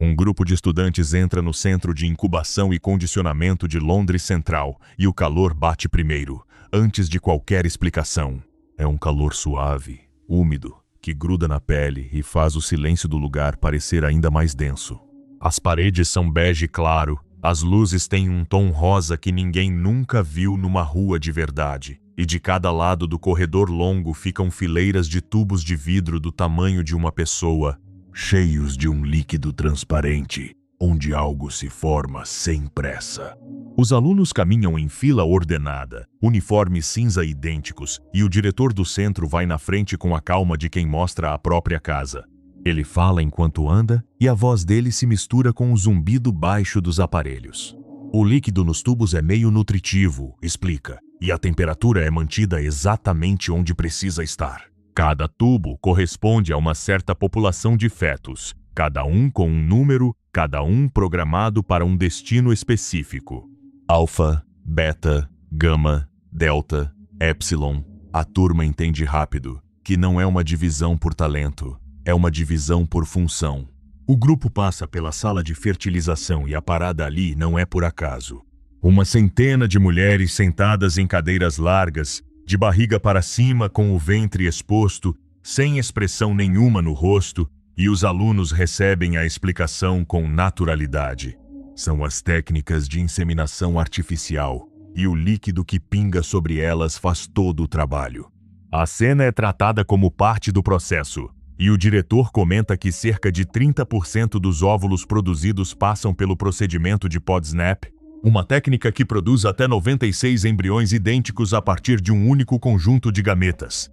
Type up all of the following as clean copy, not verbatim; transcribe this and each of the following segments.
Um grupo de estudantes entra no Centro de Incubação e Condicionamento de Londres Central e o calor bate primeiro, antes de qualquer explicação. É um calor suave, úmido, que gruda na pele e faz o silêncio do lugar parecer ainda mais denso. As paredes são bege claro, as luzes têm um tom rosa que ninguém nunca viu numa rua de verdade, e de cada lado do corredor longo ficam fileiras de tubos de vidro do tamanho de uma pessoa, cheios de um líquido transparente, onde algo se forma sem pressa. Os alunos caminham em fila ordenada, uniformes cinza idênticos, e o diretor do centro vai na frente com a calma de quem mostra a própria casa. Ele fala enquanto anda e a voz dele se mistura com o zumbido baixo dos aparelhos. O líquido nos tubos é meio nutritivo, explica, e a temperatura é mantida exatamente onde precisa estar. Cada tubo corresponde a uma certa população de fetos, cada um com um número, cada um programado para um destino específico. Alfa, beta, gama, delta, epsilon. A turma entende rápido que não é uma divisão por talento, é uma divisão por função. O grupo passa pela sala de fertilização e a parada ali não é por acaso. Uma centena de mulheres sentadas em cadeiras largas, de barriga para cima com o ventre exposto, sem expressão nenhuma no rosto, e os alunos recebem a explicação com naturalidade. São as técnicas de inseminação artificial, e o líquido que pinga sobre elas faz todo o trabalho. A cena é tratada como parte do processo, e o diretor comenta que cerca de 30% dos óvulos produzidos passam pelo procedimento de PodSnap, uma técnica que produz até 96 embriões idênticos a partir de um único conjunto de gametas.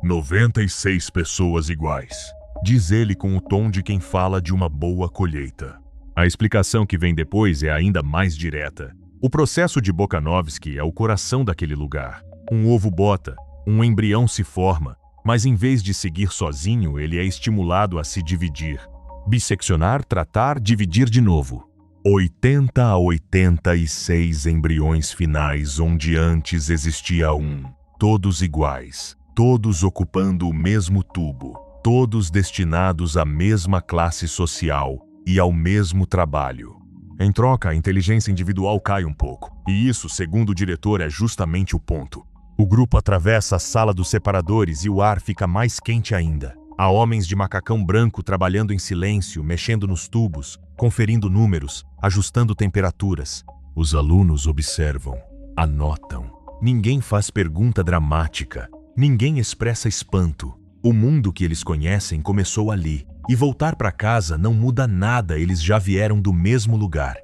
96 pessoas iguais, diz ele com o tom de quem fala de uma boa colheita. A explicação que vem depois é ainda mais direta. O processo de Bokanovsky é o coração daquele lugar. Um ovo bota, um embrião se forma, mas em vez de seguir sozinho, ele é estimulado a se dividir. Bisseccionar, tratar, dividir de novo. 80 a 86 embriões finais onde antes existia um. Todos iguais, todos ocupando o mesmo tubo, todos destinados à mesma classe social e ao mesmo trabalho. Em troca, a inteligência individual cai um pouco, e isso, segundo o diretor, é justamente o ponto. O grupo atravessa a sala dos separadores e o ar fica mais quente ainda. Há homens de macacão branco trabalhando em silêncio, mexendo nos tubos, conferindo números, ajustando temperaturas. Os alunos observam, anotam. Ninguém faz pergunta dramática, ninguém expressa espanto. O mundo que eles conhecem começou ali, e voltar para casa não muda nada, eles já vieram do mesmo lugar.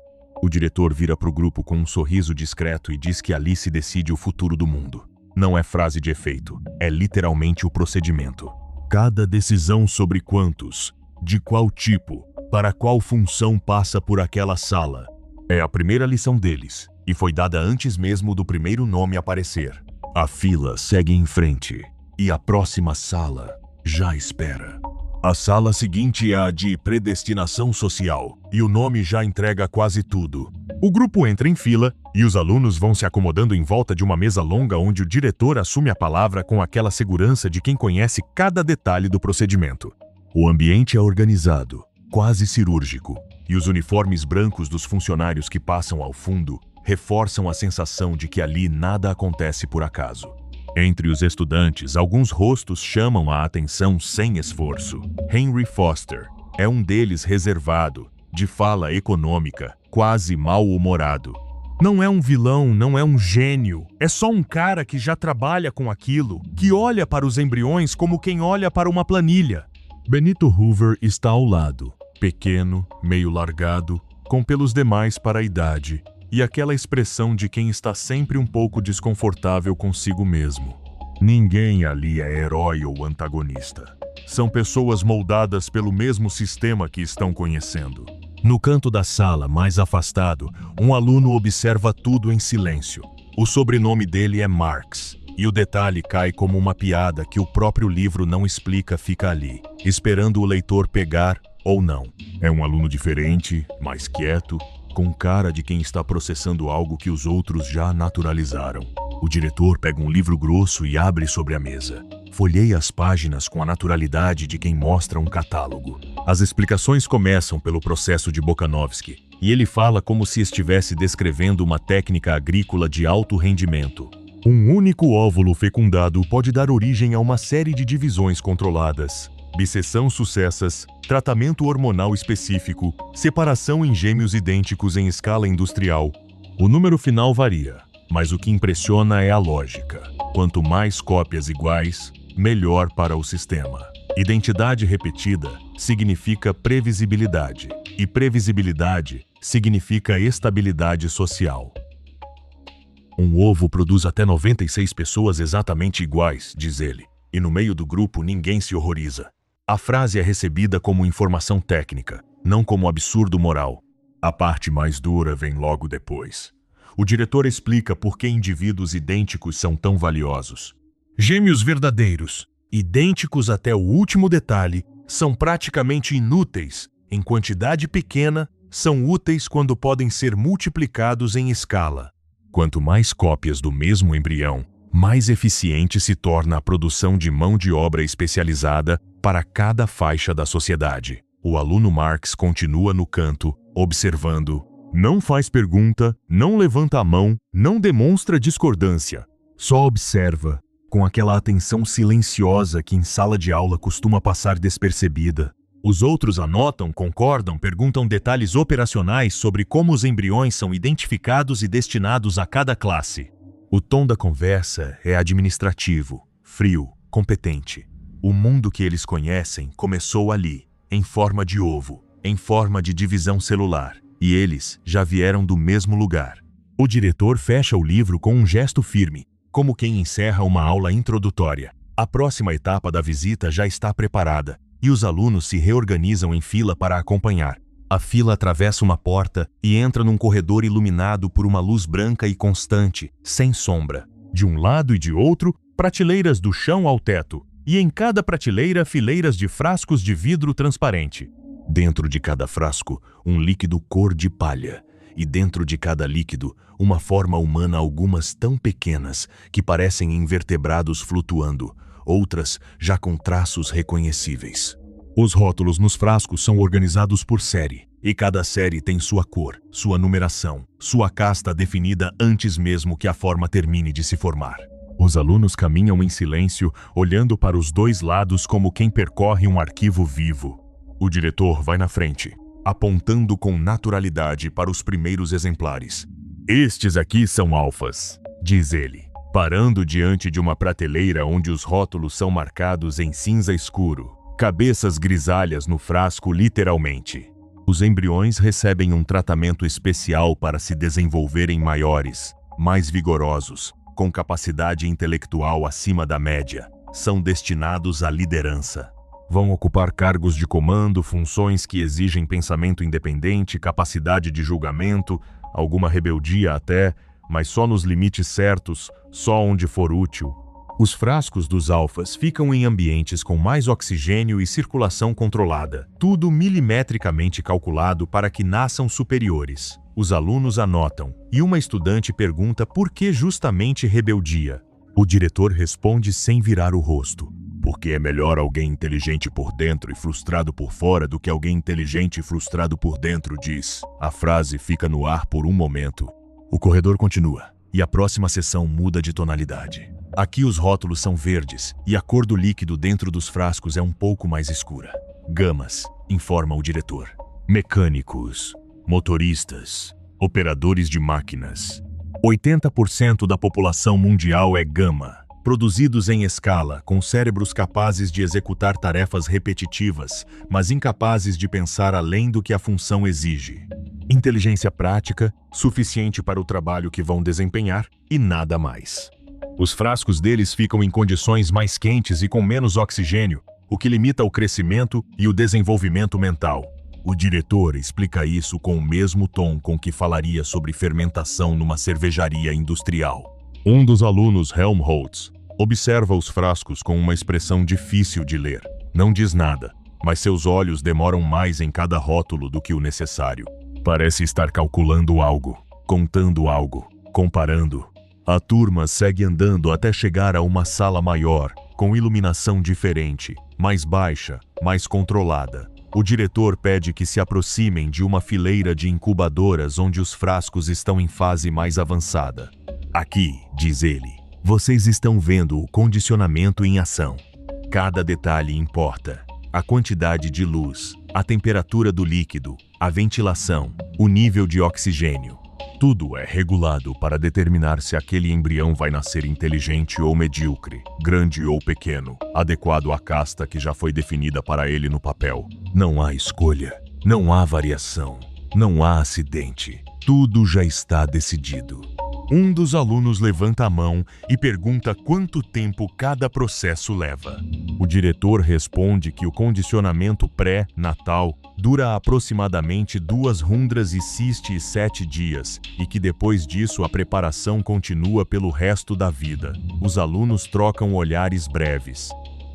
O diretor vira para o grupo com um sorriso discreto e diz que ali se decide o futuro do mundo. Não é frase de efeito, é literalmente o procedimento. Cada decisão sobre quantos, de qual tipo, para qual função passa por aquela sala. É a primeira lição deles, e foi dada antes mesmo do primeiro nome aparecer. A fila segue em frente, e a próxima sala já espera. A sala seguinte é a de predestinação social, e o nome já entrega quase tudo. O grupo entra em fila, e os alunos vão se acomodando em volta de uma mesa longa onde o diretor assume a palavra com aquela segurança de quem conhece cada detalhe do procedimento. O ambiente é organizado, quase cirúrgico, e os uniformes brancos dos funcionários que passam ao fundo reforçam a sensação de que ali nada acontece por acaso. Entre os estudantes, alguns rostos chamam a atenção sem esforço. Henry Foster é um deles reservado, de fala econômica, quase mal-humorado. Não é um vilão, não é um gênio. É só um cara que já trabalha com aquilo, que olha para os embriões como quem olha para uma planilha. Benito Hoover está ao lado, pequeno, meio largado, com pelos demais para a idade, e aquela expressão de quem está sempre um pouco desconfortável consigo mesmo. Ninguém ali é herói ou antagonista. São pessoas moldadas pelo mesmo sistema que estão conhecendo. No canto da sala, mais afastado, um aluno observa tudo em silêncio. O sobrenome dele é Marx, e o detalhe cai como uma piada que o próprio livro não explica, fica ali, esperando o leitor pegar ou não. É um aluno diferente, mais quieto, com cara de quem está processando algo que os outros já naturalizaram. O diretor pega um livro grosso e abre sobre a mesa. Folheia as páginas com a naturalidade de quem mostra um catálogo. As explicações começam pelo processo de Bokanovsky, e ele fala como se estivesse descrevendo uma técnica agrícola de alto rendimento. Um único óvulo fecundado pode dar origem a uma série de divisões controladas. Bisseção sucessas, tratamento hormonal específico, separação em gêmeos idênticos em escala industrial. O número final varia, mas o que impressiona é a lógica. Quanto mais cópias iguais, melhor para o sistema. Identidade repetida significa previsibilidade, e previsibilidade significa estabilidade social. Um ovo produz até 96 pessoas exatamente iguais, diz ele, e no meio do grupo ninguém se horroriza. A frase é recebida como informação técnica, não como absurdo moral. A parte mais dura vem logo depois. O diretor explica por que indivíduos idênticos são tão valiosos. Gêmeos verdadeiros, idênticos até o último detalhe, são praticamente inúteis. Em quantidade pequena, são úteis quando podem ser multiplicados em escala. Quanto mais cópias do mesmo embrião, mais eficiente se torna a produção de mão de obra especializada para cada faixa da sociedade. O aluno Marx continua no canto, observando. Não faz pergunta, não levanta a mão, não demonstra discordância. Só observa, com aquela atenção silenciosa que em sala de aula costuma passar despercebida. Os outros anotam, concordam, perguntam detalhes operacionais sobre como os embriões são identificados e destinados a cada classe. O tom da conversa é administrativo, frio, competente. O mundo que eles conhecem começou ali, em forma de ovo, em forma de divisão celular, e eles já vieram do mesmo lugar. O diretor fecha o livro com um gesto firme, como quem encerra uma aula introdutória. A próxima etapa da visita já está preparada, e os alunos se reorganizam em fila para acompanhar. A fila atravessa uma porta e entra num corredor iluminado por uma luz branca e constante, sem sombra. De um lado e de outro, prateleiras do chão ao teto, e em cada prateleira fileiras de frascos de vidro transparente. Dentro de cada frasco, um líquido cor de palha, e dentro de cada líquido, uma forma humana, algumas tão pequenas que parecem invertebrados flutuando, outras já com traços reconhecíveis. Os rótulos nos frascos são organizados por série, e cada série tem sua cor, sua numeração, sua casta definida antes mesmo que a forma termine de se formar. Os alunos caminham em silêncio, olhando para os dois lados como quem percorre um arquivo vivo. O diretor vai na frente, apontando com naturalidade para os primeiros exemplares. Estes aqui são alfas, diz ele, parando diante de uma prateleira onde os rótulos são marcados em cinza escuro. Cabeças grisalhas no frasco, literalmente. Os embriões recebem um tratamento especial para se desenvolverem maiores, mais vigorosos, com capacidade intelectual acima da média. São destinados à liderança. Vão ocupar cargos de comando, funções que exigem pensamento independente, capacidade de julgamento, alguma rebeldia até, mas só nos limites certos, só onde for útil. Os frascos dos alfas ficam em ambientes com mais oxigênio e circulação controlada, tudo milimetricamente calculado para que nasçam superiores. Os alunos anotam, e uma estudante pergunta por que justamente rebeldia. O diretor responde sem virar o rosto. Porque é melhor alguém inteligente por dentro e frustrado por fora do que alguém inteligente e frustrado por dentro, diz. A frase fica no ar por um momento. O corredor continua, e a próxima sessão muda de tonalidade. Aqui os rótulos são verdes, e a cor do líquido dentro dos frascos é um pouco mais escura. Gamas, informa o diretor. Mecânicos, motoristas, operadores de máquinas. 80% da população mundial é gama. Produzidos em escala, com cérebros capazes de executar tarefas repetitivas, mas incapazes de pensar além do que a função exige. Inteligência prática, suficiente para o trabalho que vão desempenhar, e nada mais. Os frascos deles ficam em condições mais quentes e com menos oxigênio, o que limita o crescimento e o desenvolvimento mental. O diretor explica isso com o mesmo tom com que falaria sobre fermentação numa cervejaria industrial. Um dos alunos, Helmholtz, observa os frascos com uma expressão difícil de ler. Não diz nada, mas seus olhos demoram mais em cada rótulo do que o necessário. Parece estar calculando algo, contando algo, comparando. A turma segue andando até chegar a uma sala maior, com iluminação diferente, mais baixa, mais controlada. O diretor pede que se aproximem de uma fileira de incubadoras onde os frascos estão em fase mais avançada. Aqui, diz ele, vocês estão vendo o condicionamento em ação. Cada detalhe importa. A quantidade de luz, a temperatura do líquido, a ventilação, o nível de oxigênio. Tudo é regulado para determinar se aquele embrião vai nascer inteligente ou medíocre, grande ou pequeno, adequado à casta que já foi definida para ele no papel. Não há escolha, não há variação, não há acidente. Tudo já está decidido. Um dos alunos levanta a mão e pergunta quanto tempo cada processo leva. O diretor responde que o condicionamento pré-natal dura aproximadamente 267 dias e que depois disso a preparação continua pelo resto da vida. Os alunos trocam olhares breves.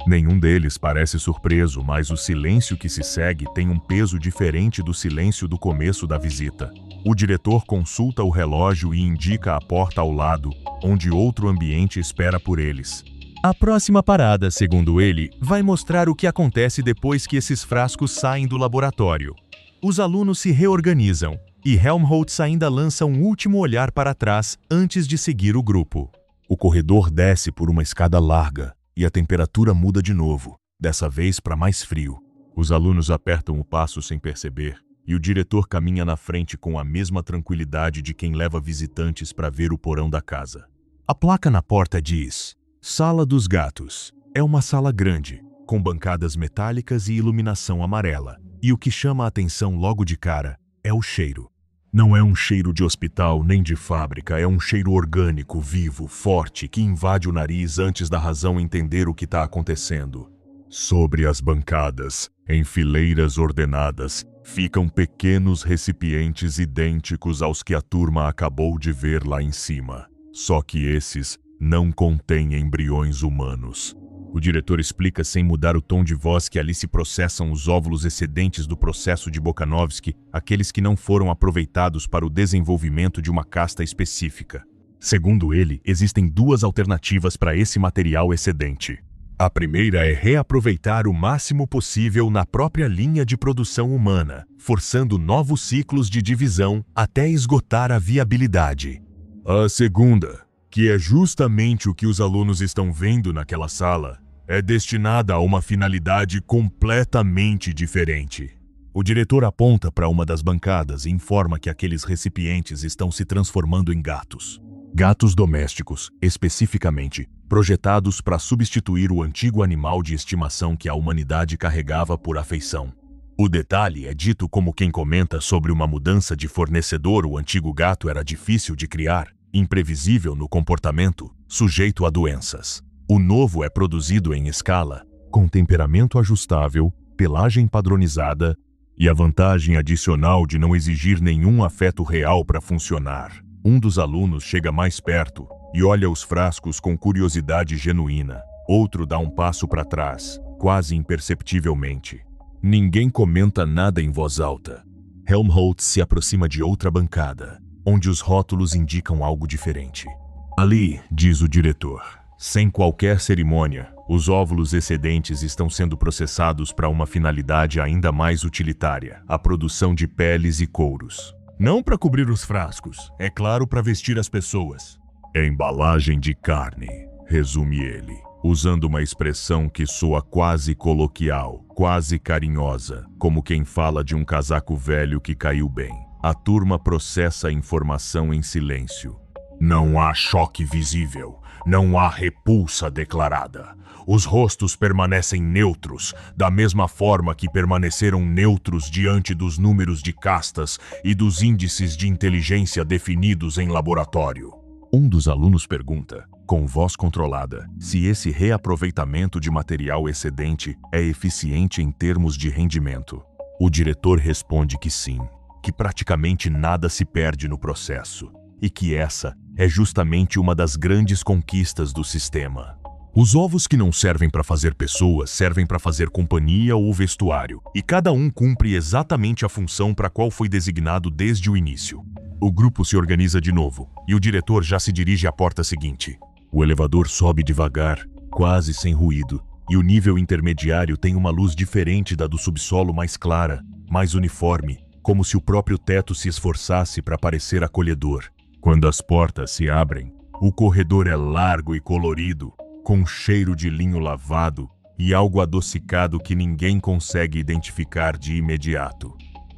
Nenhum deles parece surpreso, mas o silêncio que se segue tem um peso diferente do silêncio do começo da visita. O diretor consulta o relógio e indica a porta ao lado, onde outro ambiente espera por eles. A próxima parada, segundo ele, vai mostrar o que acontece depois que esses frascos saem do laboratório. Os alunos se reorganizam, e Helmholtz ainda lança um último olhar para trás antes de seguir o grupo. O corredor desce por uma escada larga, e a temperatura muda de novo, dessa vez para mais frio. Os alunos apertam o passo sem perceber, e o diretor caminha na frente com a mesma tranquilidade de quem leva visitantes para ver o porão da casa. A placa na porta diz: Sala dos Gatos. É uma sala grande, com bancadas metálicas e iluminação amarela. E o que chama a atenção logo de cara é o cheiro. Não é um cheiro de hospital nem de fábrica, é um cheiro orgânico, vivo, forte, que invade o nariz antes da razão entender o que está acontecendo. Sobre as bancadas, em fileiras ordenadas, ficam pequenos recipientes idênticos aos que a turma acabou de ver lá em cima. Só que esses não contêm embriões humanos. O diretor explica sem mudar o tom de voz que ali se processam os óvulos excedentes do processo de Bokanovsky, aqueles que não foram aproveitados para o desenvolvimento de uma casta específica. Segundo ele, existem duas alternativas para esse material excedente. A primeira é reaproveitar o máximo possível na própria linha de produção humana, forçando novos ciclos de divisão até esgotar a viabilidade. A segunda, que é justamente o que os alunos estão vendo naquela sala, é destinada a uma finalidade completamente diferente. O diretor aponta para uma das bancadas e informa que aqueles recipientes estão se transformando em gatos. Gatos domésticos, especificamente, projetados para substituir o antigo animal de estimação que a humanidade carregava por afeição. O detalhe é dito como quem comenta sobre uma mudança de fornecedor. O antigo gato era difícil de criar, imprevisível no comportamento, sujeito a doenças. O novo é produzido em escala, com temperamento ajustável, pelagem padronizada e a vantagem adicional de não exigir nenhum afeto real para funcionar. Um dos alunos chega mais perto e olha os frascos com curiosidade genuína. Outro dá um passo para trás, quase imperceptivelmente. Ninguém comenta nada em voz alta. Helmholtz se aproxima de outra bancada, onde os rótulos indicam algo diferente. Ali, diz o diretor, sem qualquer cerimônia, os óvulos excedentes estão sendo processados para uma finalidade ainda mais utilitária, a produção de peles e couros. Não para cobrir os frascos, é claro, para vestir as pessoas. É embalagem de carne, resume ele, usando uma expressão que soa quase coloquial, quase carinhosa, como quem fala de um casaco velho que caiu bem. A turma processa a informação em silêncio. Não há choque visível, não há repulsa declarada. Os rostos permanecem neutros, da mesma forma que permaneceram neutros diante dos números de castas e dos índices de inteligência definidos em laboratório. Um dos alunos pergunta, com voz controlada, se esse reaproveitamento de material excedente é eficiente em termos de rendimento. O diretor responde que sim, que praticamente nada se perde no processo, e que essa é justamente uma das grandes conquistas do sistema. Os ovos que não servem para fazer pessoas servem para fazer companhia ou vestuário, e cada um cumpre exatamente a função para a qual foi designado desde o início. O grupo se organiza de novo, e o diretor já se dirige à porta seguinte. O elevador sobe devagar, quase sem ruído, e o nível intermediário tem uma luz diferente da do subsolo, mais clara, mais uniforme, como se o próprio teto se esforçasse para parecer acolhedor. Quando as portas se abrem, o corredor é largo e colorido, com um cheiro de linho lavado e algo adocicado que ninguém consegue identificar de imediato.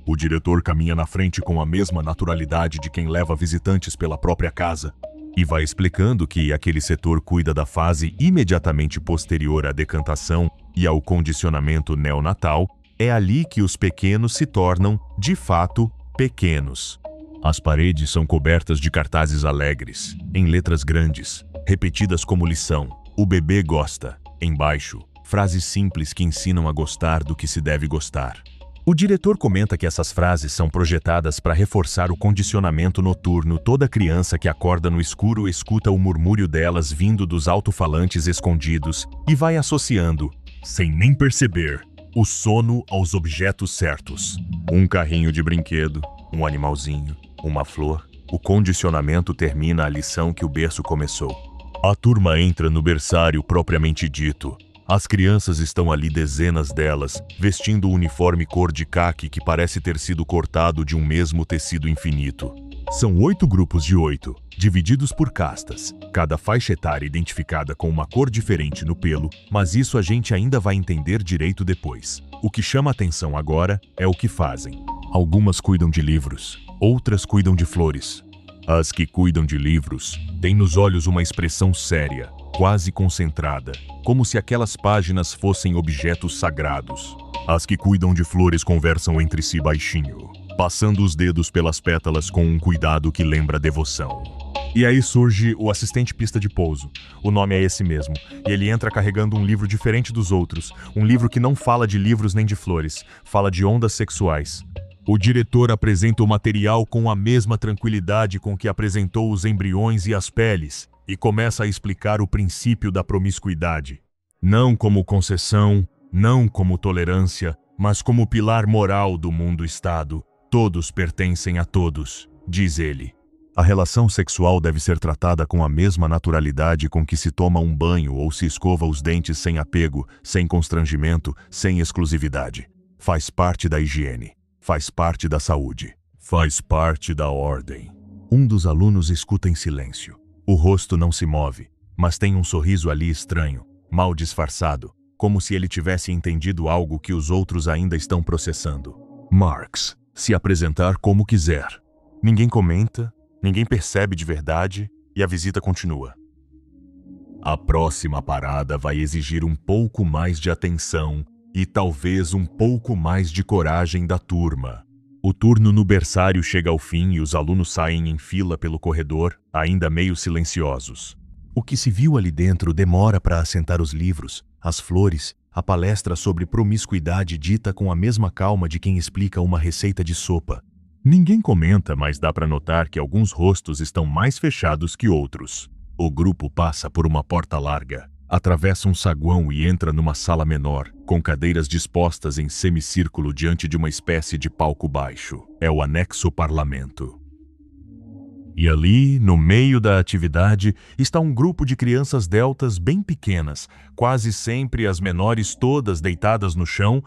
O diretor caminha na frente com a mesma naturalidade de quem leva visitantes pela própria casa e vai explicando que aquele setor cuida da fase imediatamente posterior à decantação e ao condicionamento neonatal. É ali que os pequenos se tornam, de fato, pequenos. As paredes são cobertas de cartazes alegres, em letras grandes, repetidas como lição. O bebê gosta. Embaixo, frases simples que ensinam a gostar do que se deve gostar. O diretor comenta que essas frases são projetadas para reforçar o condicionamento noturno. Toda criança que acorda no escuro escuta o murmúrio delas vindo dos alto-falantes escondidos e vai associando, sem nem perceber, o sono aos objetos certos. Um carrinho de brinquedo, um animalzinho, uma flor. O condicionamento termina a lição que o berço começou. A turma entra no berçário propriamente dito. As crianças estão ali, dezenas delas, vestindo o uniforme cor de caqui que parece ter sido cortado de um mesmo tecido infinito. São 8 grupos de 8, divididos por castas, cada faixa etária identificada com uma cor diferente no pelo, mas isso a gente ainda vai entender direito depois. O que chama atenção agora é o que fazem. Algumas cuidam de livros, outras cuidam de flores. As que cuidam de livros têm nos olhos uma expressão séria, quase concentrada, como se aquelas páginas fossem objetos sagrados. As que cuidam de flores conversam entre si baixinho, passando os dedos pelas pétalas com um cuidado que lembra devoção. E aí surge o assistente pista de pouso. O nome é esse mesmo. E ele entra carregando um livro diferente dos outros. Um livro que não fala de livros nem de flores. Fala de ondas sexuais. O diretor apresenta o material com a mesma tranquilidade com que apresentou os embriões e as peles. E começa a explicar o princípio da promiscuidade. Não como concessão, não como tolerância, mas como pilar moral do mundo-estado. Todos pertencem a todos, diz ele. A relação sexual deve ser tratada com a mesma naturalidade com que se toma um banho ou se escova os dentes, sem apego, sem constrangimento, sem exclusividade. Faz parte da higiene, faz parte da saúde, faz parte da ordem. Um dos alunos escuta em silêncio. O rosto não se move, mas tem um sorriso ali estranho, mal disfarçado, como se ele tivesse entendido algo que os outros ainda estão processando. Marx, se apresentar como quiser. Ninguém comenta, ninguém percebe de verdade e a visita continua. A próxima parada vai exigir um pouco mais de atenção e talvez um pouco mais de coragem da turma. O turno no berçário chega ao fim e os alunos saem em fila pelo corredor, ainda meio silenciosos. O que se viu ali dentro demora para assentar os livros, as flores, a palestra sobre promiscuidade dita com a mesma calma de quem explica uma receita de sopa. Ninguém comenta, mas dá para notar que alguns rostos estão mais fechados que outros. O grupo passa por uma porta larga, atravessa um saguão e entra numa sala menor, com cadeiras dispostas em semicírculo diante de uma espécie de palco baixo. É o anexo parlamento. E ali, no meio da atividade, está um grupo de crianças deltas bem pequenas, quase sempre as menores todas deitadas no chão,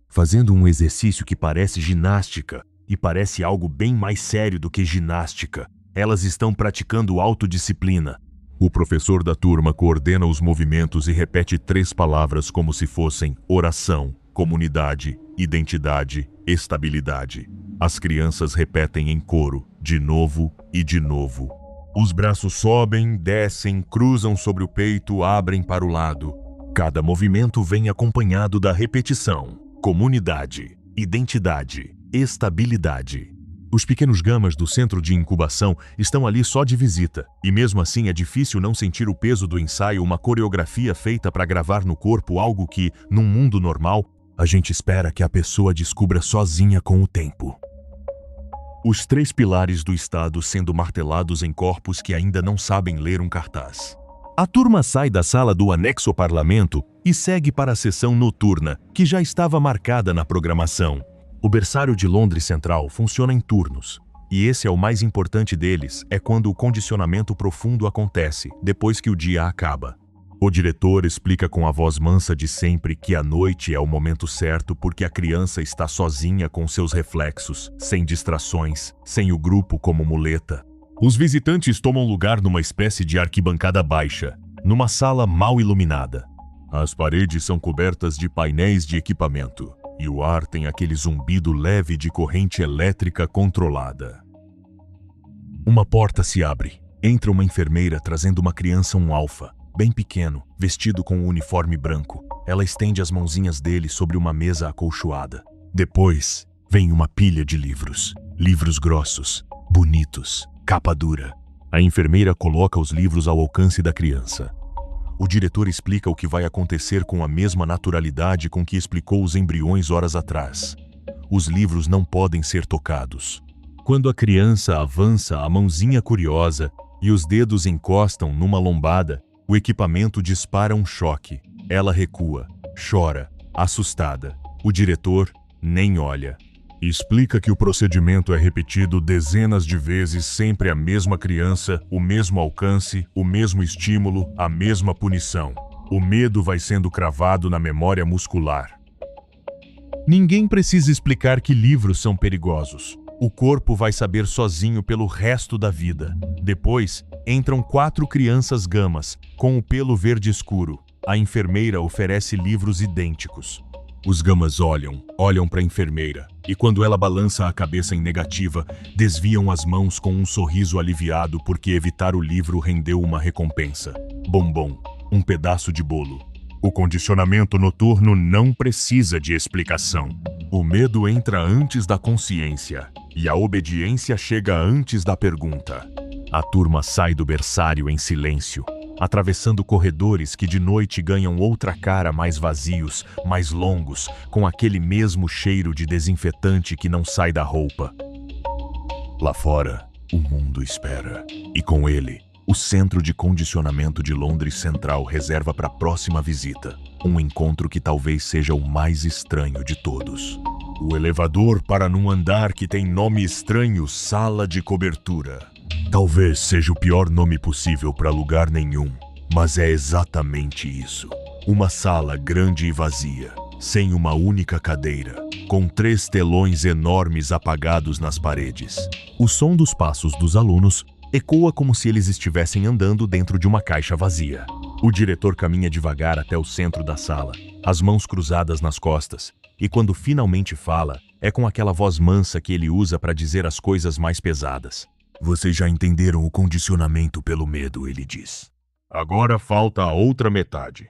fazendo um exercício que parece ginástica, e parece algo bem mais sério do que ginástica. Elas estão praticando autodisciplina. O professor da turma coordena os movimentos e repete 3 palavras como se fossem oração, comunidade, identidade, estabilidade. As crianças repetem em coro, de novo e de novo. Os braços sobem, descem, cruzam sobre o peito, abrem para o lado. Cada movimento vem acompanhado da repetição: comunidade, identidade, estabilidade. Os pequenos gamas do centro de incubação estão ali só de visita, e mesmo assim é difícil não sentir o peso do ensaio, uma coreografia feita para gravar no corpo algo que, num mundo normal, a gente espera que a pessoa descubra sozinha com o tempo. Os 3 pilares do Estado sendo martelados em corpos que ainda não sabem ler um cartaz. A turma sai da sala do anexo parlamento e segue para a sessão noturna, que já estava marcada na programação. O berçário de Londres Central funciona em turnos, e esse é o mais importante deles, é quando o condicionamento profundo acontece, depois que o dia acaba. O diretor explica com a voz mansa de sempre que a noite é o momento certo porque a criança está sozinha com seus reflexos, sem distrações, sem o grupo como muleta. Os visitantes tomam lugar numa espécie de arquibancada baixa, numa sala mal iluminada. As paredes são cobertas de painéis de equipamento, e o ar tem aquele zumbido leve de corrente elétrica controlada. Uma porta se abre. Entra uma enfermeira trazendo uma criança alfa, bem pequeno, vestido com um uniforme branco. Ela estende as mãozinhas dele sobre uma mesa acolchoada. Depois, vem uma pilha de livros. Livros grossos, bonitos, capa dura. A enfermeira coloca os livros ao alcance da criança. O diretor explica o que vai acontecer com a mesma naturalidade com que explicou os embriões horas atrás. Os livros não podem ser tocados. Quando a criança avança a mãozinha curiosa e os dedos encostam numa lombada, o equipamento dispara um choque. Ela recua, chora, assustada. O diretor nem olha. Explica que o procedimento é repetido dezenas de vezes, sempre a mesma criança, o mesmo alcance, o mesmo estímulo, a mesma punição. O medo vai sendo cravado na memória muscular. Ninguém precisa explicar que livros são perigosos. O corpo vai saber sozinho pelo resto da vida. Depois, entram 4 crianças gamas, com o pelo verde escuro. A enfermeira oferece livros idênticos. Os gamas olham para a enfermeira, e quando ela balança a cabeça em negativa, desviam as mãos com um sorriso aliviado porque evitar o livro rendeu uma recompensa. Bombom, um pedaço de bolo. O condicionamento noturno não precisa de explicação. O medo entra antes da consciência, e a obediência chega antes da pergunta. A turma sai do berçário em silêncio, atravessando corredores que de noite ganham outra cara, mais vazios, mais longos, com aquele mesmo cheiro de desinfetante que não sai da roupa. Lá fora, o mundo espera, e com ele, o Centro de Condicionamento de Londres Central reserva para a próxima visita, um encontro que talvez seja o mais estranho de todos. O elevador para num andar que tem nome estranho, sala de cobertura. Talvez seja o pior nome possível para lugar nenhum, mas é exatamente isso. Uma sala grande e vazia, sem uma única cadeira, com 3 telões enormes apagados nas paredes. O som dos passos dos alunos ecoa como se eles estivessem andando dentro de uma caixa vazia. O diretor caminha devagar até o centro da sala, as mãos cruzadas nas costas, e quando finalmente fala, é com aquela voz mansa que ele usa para dizer as coisas mais pesadas. Vocês já entenderam o condicionamento pelo medo, ele diz. Agora falta a outra metade.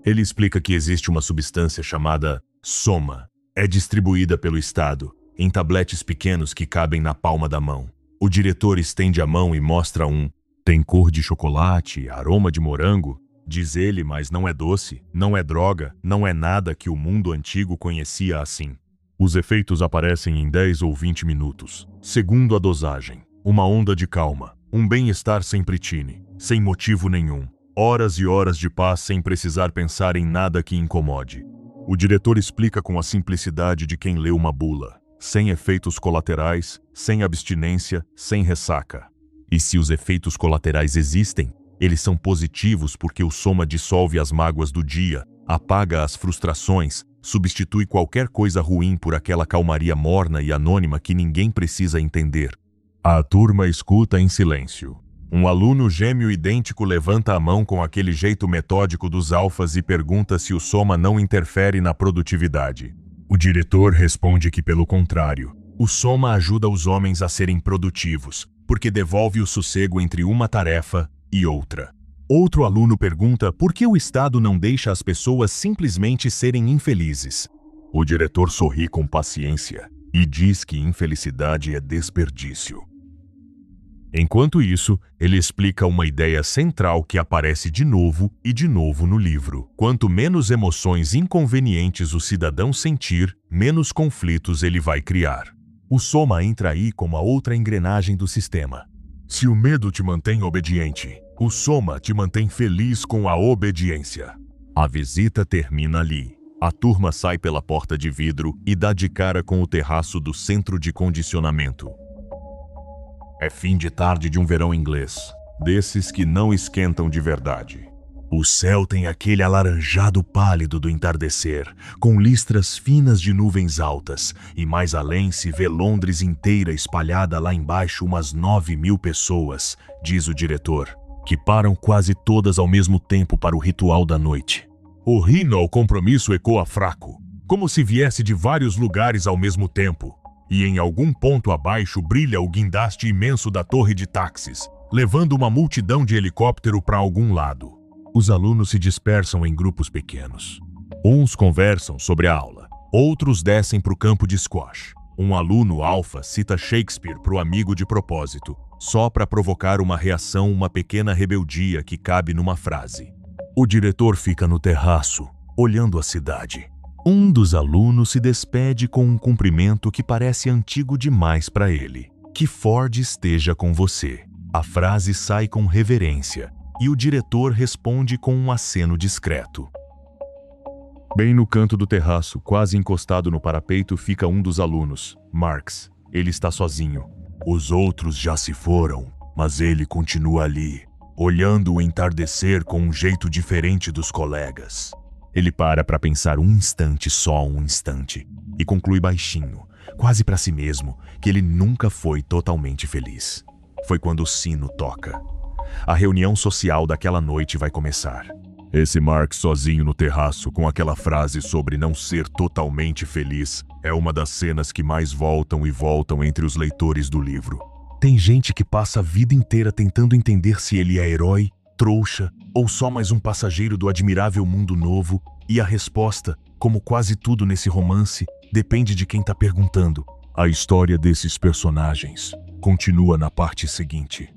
Ele explica que existe uma substância chamada soma. É distribuída pelo Estado, em tabletes pequenos que cabem na palma da mão. O diretor estende a mão e mostra um. Tem cor de chocolate, aroma de morango, diz ele, mas não é doce, não é droga, não é nada que o mundo antigo conhecia assim. Os efeitos aparecem em 10 ou 20 minutos, segundo a dosagem. Uma onda de calma, um bem-estar sem pritine, sem motivo nenhum. Horas e horas de paz sem precisar pensar em nada que incomode. O diretor explica com a simplicidade de quem lê uma bula. Sem efeitos colaterais, sem abstinência, sem ressaca. E se os efeitos colaterais existem, eles são positivos porque o soma dissolve as mágoas do dia, apaga as frustrações, substitui qualquer coisa ruim por aquela calmaria morna e anônima que ninguém precisa entender. A turma escuta em silêncio. Um aluno gêmeo idêntico levanta a mão com aquele jeito metódico dos alfas e pergunta se o soma não interfere na produtividade. O diretor responde que, pelo contrário, o soma ajuda os homens a serem produtivos, porque devolve o sossego entre uma tarefa e outra. Outro aluno pergunta por que o Estado não deixa as pessoas simplesmente serem infelizes. O diretor sorri com paciência e diz que infelicidade é desperdício. Enquanto isso, ele explica uma ideia central que aparece de novo e de novo no livro. Quanto menos emoções inconvenientes o cidadão sentir, menos conflitos ele vai criar. O soma entra aí como a outra engrenagem do sistema. Se o medo te mantém obediente, o soma te mantém feliz com a obediência. A visita termina ali. A turma sai pela porta de vidro e dá de cara com o terraço do centro de condicionamento. É fim de tarde de um verão inglês, desses que não esquentam de verdade. O céu tem aquele alaranjado pálido do entardecer, com listras finas de nuvens altas, e mais além se vê Londres inteira espalhada lá embaixo umas 9.000 pessoas, diz o diretor, que param quase todas ao mesmo tempo para o ritual da noite. O hino ao compromisso ecoa fraco, como se viesse de vários lugares ao mesmo tempo, e em algum ponto abaixo brilha o guindaste imenso da torre de táxis, levando uma multidão de helicóptero para algum lado. Os alunos se dispersam em grupos pequenos. Uns conversam sobre a aula, outros descem para o campo de squash. Um aluno alfa cita Shakespeare para o amigo de propósito, só para provocar uma reação, uma pequena rebeldia que cabe numa frase. O diretor fica no terraço, olhando a cidade. Um dos alunos se despede com um cumprimento que parece antigo demais para ele. Que Ford esteja com você. A frase sai com reverência. E o diretor responde com um aceno discreto. Bem no canto do terraço, quase encostado no parapeito, fica um dos alunos, Marx. Ele está sozinho. Os outros já se foram, mas ele continua ali, olhando o entardecer com um jeito diferente dos colegas. Ele para pensar um instante, só um instante, e conclui baixinho, quase para si mesmo, que ele nunca foi totalmente feliz. Foi quando o sino toca. A reunião social daquela noite vai começar. Esse Marx sozinho no terraço com aquela frase sobre não ser totalmente feliz é uma das cenas que mais voltam e voltam entre os leitores do livro. Tem gente que passa a vida inteira tentando entender se ele é herói, trouxa ou só mais um passageiro do admirável mundo novo, e a resposta, como quase tudo nesse romance, depende de quem está perguntando. A história desses personagens continua na parte seguinte.